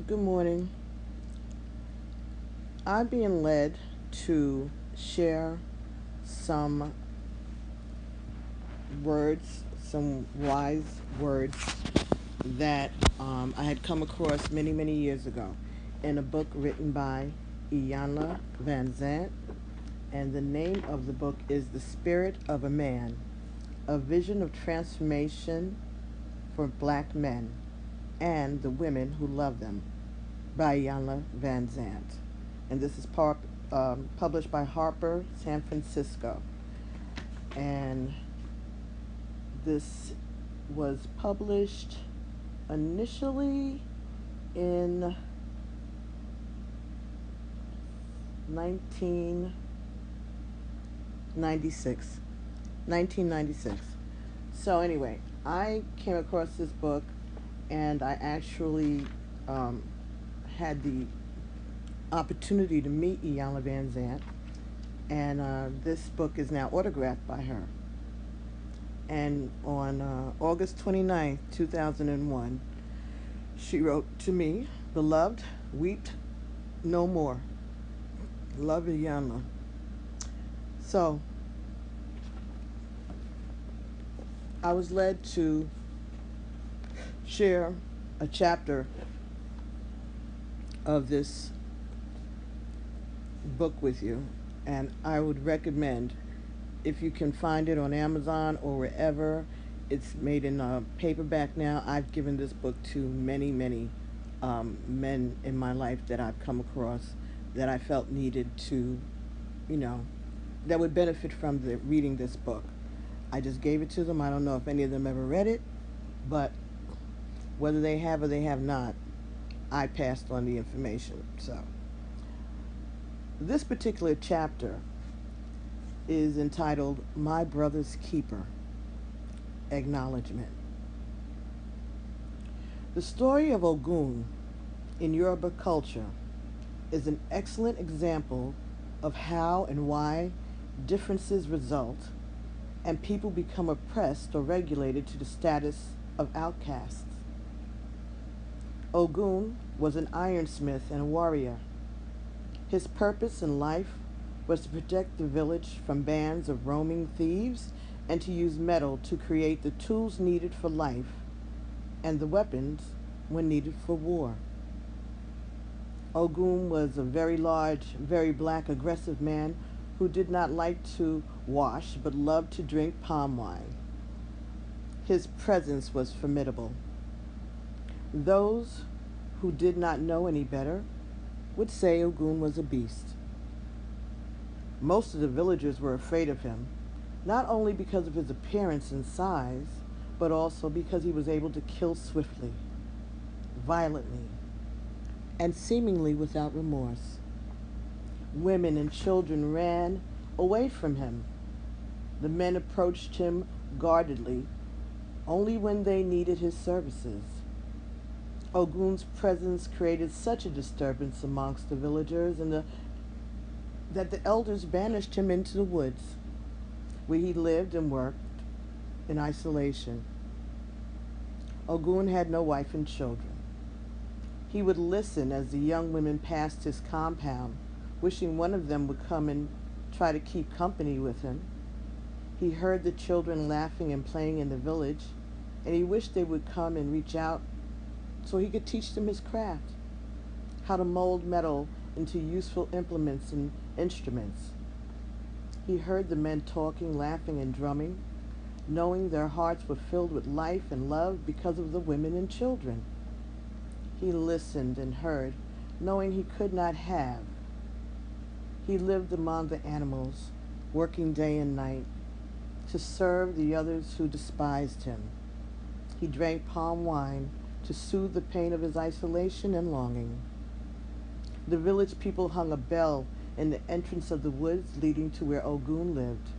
Good morning. I'm being led to share some words, some wise words that I had come across many, many years ago in a book written by Iyanla Vanzant. And the name of the book is The Spirit of a Man, A Vision of Transformation for Black Men and the Women Who Love Them by Iyanla Vanzant. And this is published by Harper, San Francisco. And this was published initially in 1996. 1996. So anyway, I came across this book, and I actually had the opportunity to meet Iyanla Vanzant, and this book is now autographed by her. And on August 29th, 2001, she wrote to me, "Beloved, weep no more. Love, Iyanla." So I was led to share a chapter of this book with you, and I would recommend, if you can find it on Amazon or wherever. It's made in paperback now. I've given this book to many, many men in my life that I've come across that I felt needed to, that would benefit from reading this book. I just gave it to them. I don't know if any of them ever read it, but whether they have or they have not, I passed on the information. So this particular chapter is entitled My Brother's Keeper, Acknowledgement. The story of Ogun in Yoruba culture is an excellent example of how and why differences result and people become oppressed or regulated to the status of outcasts. Ogun was an ironsmith and a warrior. His purpose in life was to protect the village from bands of roaming thieves and to use metal to create the tools needed for life and the weapons when needed for war. Ogun was a very large, very black, aggressive man who did not like to wash but loved to drink palm wine. His presence was formidable. Those who did not know any better would say Ogun was a beast. Most of the villagers were afraid of him, not only because of his appearance and size, but also because he was able to kill swiftly, violently, and seemingly without remorse. Women and children ran away from him. The men approached him guardedly, only when they needed his services. Ogun's presence created such a disturbance amongst the villagers that the elders banished him into the woods, where he lived and worked in isolation. Ogun had no wife and children. He would listen as the young women passed his compound, wishing one of them would come and try to keep company with him. He heard the children laughing and playing in the village, and he wished they would come and reach out so he could teach them his craft, how to mold metal into useful implements and instruments. He heard the men talking, laughing, and drumming, knowing their hearts were filled with life and love because of the women and children. He listened and heard, knowing he could not have. He lived among the animals, working day and night to serve the others who despised him. He drank palm wine to soothe the pain of his isolation and longing. The village people hung a bell in the entrance of the woods leading to where Ogun lived.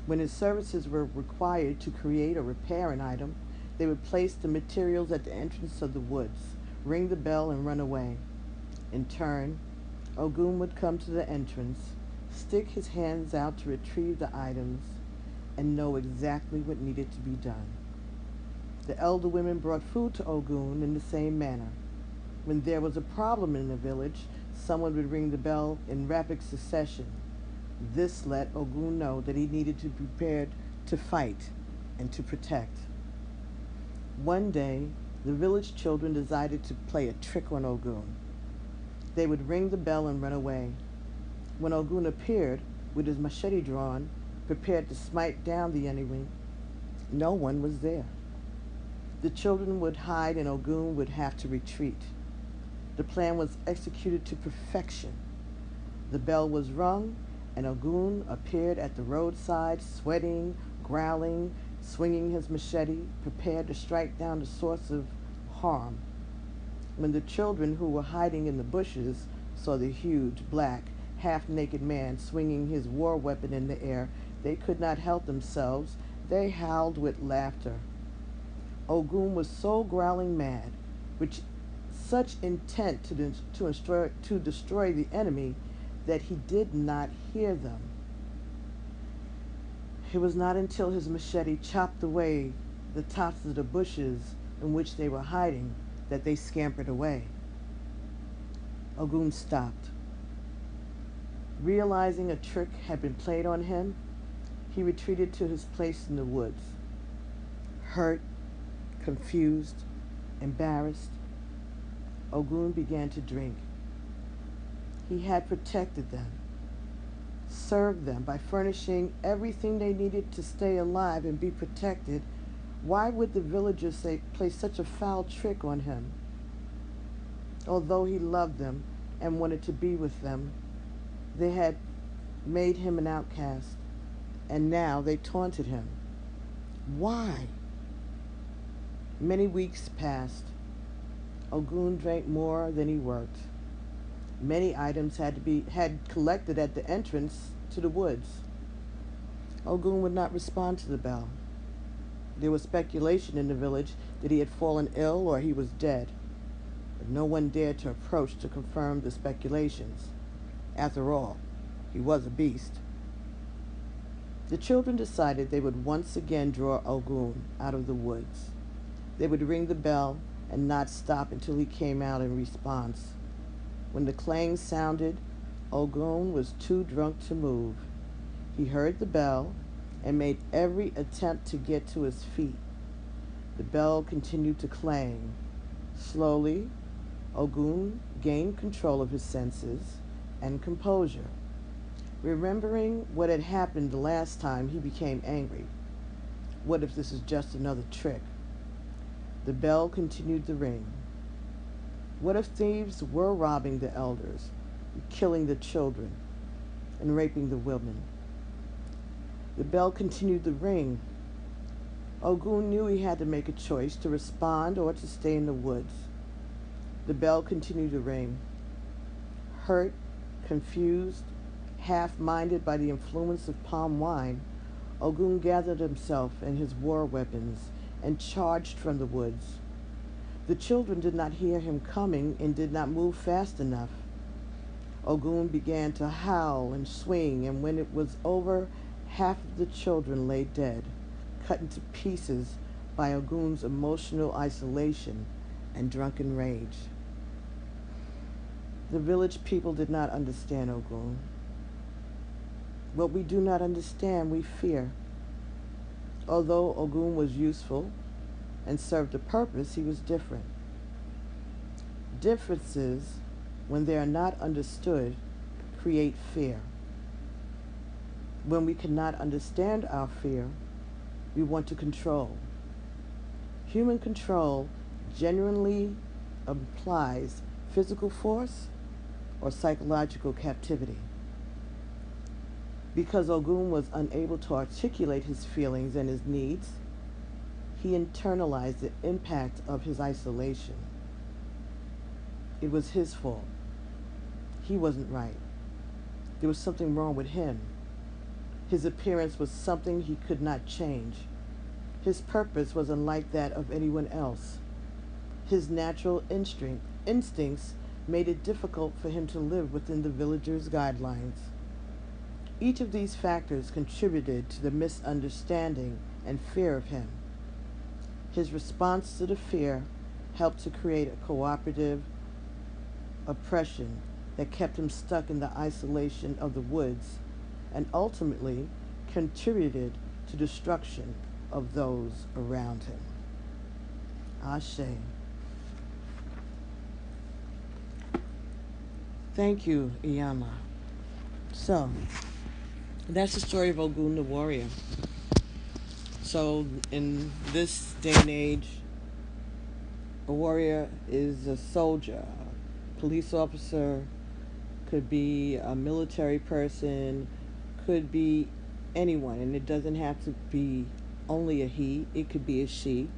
When his services were required to create or repair an item, they would place the materials at the entrance of the woods, ring the bell, and run away. In turn, Ogun would come to the entrance, stick his hands out to retrieve the items, and know exactly what needed to be done. The elder women brought food to Ogun in the same manner. When there was a problem in the village, someone would ring the bell in rapid succession. This let Ogun know that he needed to be prepared to fight and to protect. One day, the village children decided to play a trick on Ogun. They would ring the bell and run away. When Ogun appeared, with his machete drawn, prepared to smite down the enemy, no one was there. The children would hide and Ogun would have to retreat. The plan was executed to perfection. The bell was rung, and Ogun appeared at the roadside, sweating, growling, swinging his machete, prepared to strike down the source of harm. When the children who were hiding in the bushes saw the huge, black, half-naked man swinging his war weapon in the air, they could not help themselves. They howled with laughter. Ogun was so growling mad, with such intent to destroy the enemy, that he did not hear them. It was not until his machete chopped away the tops of the bushes in which they were hiding that they scampered away. Ogun stopped. Realizing a trick had been played on him, he retreated to his place in the woods. Hurt, confused, embarrassed, Ogun began to drink. He had protected them, served them by furnishing everything they needed to stay alive and be protected. Why would the villagers play such a foul trick on him? Although he loved them and wanted to be with them, they had made him an outcast, and now they taunted him. Why? Many weeks passed. Ogun drank more than he worked. Many items had collected at the entrance to the woods. Ogun would not respond to the bell. There was speculation in the village that he had fallen ill or he was dead, but no one dared to approach to confirm the speculations. After all, he was a beast. The children decided they would once again draw Ogun out of the woods. They would ring the bell and not stop until he came out in response. When the clang sounded, Ogun was too drunk to move. He heard the bell and made every attempt to get to his feet. The bell continued to clang. Slowly, Ogun gained control of his senses and composure. Remembering what had happened the last time, he became angry. What if this is just another trick? The bell continued to ring. What if thieves were robbing the elders, killing the children, and raping the women? The bell continued to ring. Ogun knew he had to make a choice, to respond or to stay in the woods. The bell continued to ring. Hurt, confused, half-minded by the influence of palm wine, Ogun gathered himself and his war weapons and charged from the woods. The children did not hear him coming and did not move fast enough. Ogun began to howl and swing, and when it was over, half of the children lay dead, cut into pieces by Ogun's emotional isolation and drunken rage. The village people did not understand Ogun. What we do not understand, we fear. Although Ogun was useful and served a purpose, he was different. Differences, when they are not understood, create fear. When we cannot understand our fear, we want to control. Human control genuinely implies physical force or psychological captivity. Because Ogun was unable to articulate his feelings and his needs, he internalized the impact of his isolation. It was his fault. He wasn't right. There was something wrong with him. His appearance was something he could not change. His purpose was unlike that of anyone else. His natural instincts made it difficult for him to live within the villagers' guidelines. Each of these factors contributed to the misunderstanding and fear of him. His response to the fear helped to create a cooperative, oppression that kept him stuck in the isolation of the woods and ultimately contributed to destruction of those around him. Ashe. Thank you, Iyanla. So, that's the story of Ogun the warrior. So, in this day and age, a warrior is a soldier, a police officer, could be a military person, could be anyone, and it doesn't have to be only a he, it could be a she.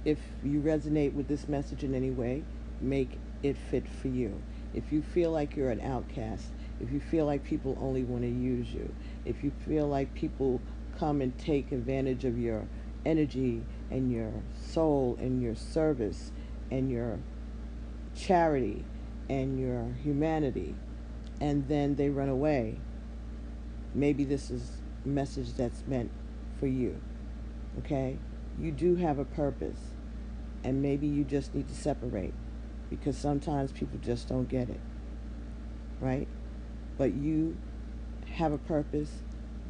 If you resonate with this message in any way, make it fit for you. If you feel like you're an outcast, if you feel like people only want to use you, if you feel like people come and take advantage of your energy and your soul and your service and your charity and your humanity, and then they run away, maybe this is a message that's meant for you. Okay? You do have a purpose, and maybe you just need to separate, because sometimes people just don't get it, right? But you have a purpose.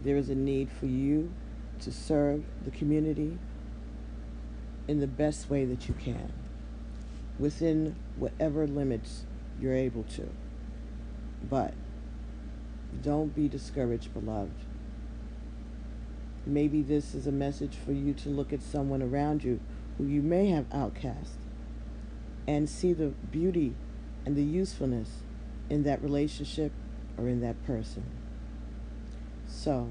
There is a need for you to serve the community in the best way that you can, within whatever limits you're able to. But don't be discouraged, beloved. Maybe this is a message for you to look at someone around you who you may have outcast and see the beauty and the usefulness in that relationship or in that person. So,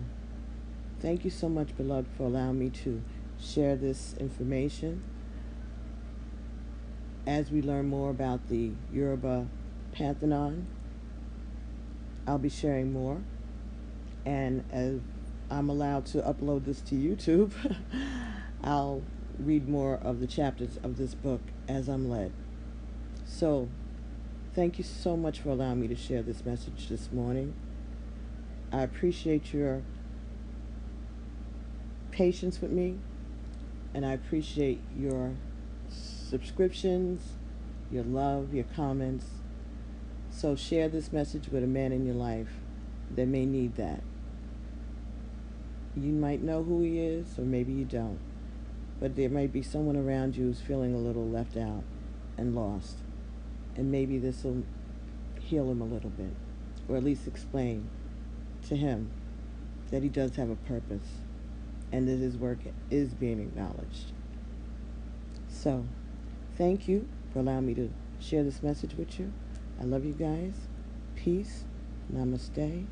thank you so much, beloved, for allowing me to share this information. As we learn more about the Yoruba Pantheon, I'll be sharing more. And as I'm allowed to upload this to YouTube, I'll read more of the chapters of this book as I'm led. So, thank you so much for allowing me to share this message this morning. I appreciate your patience with me, and I appreciate your subscriptions, your love, your comments. So share this message with a man in your life that may need that. You might know who he is, or maybe you don't. But there might be someone around you who's feeling a little left out and lost. And maybe this will heal him a little bit, or at least explain to him that he does have a purpose and that his work is being acknowledged. So, thank you for allowing me to share this message with you. I love you guys. Peace. Namaste.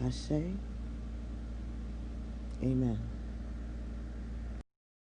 Ashe. Amen.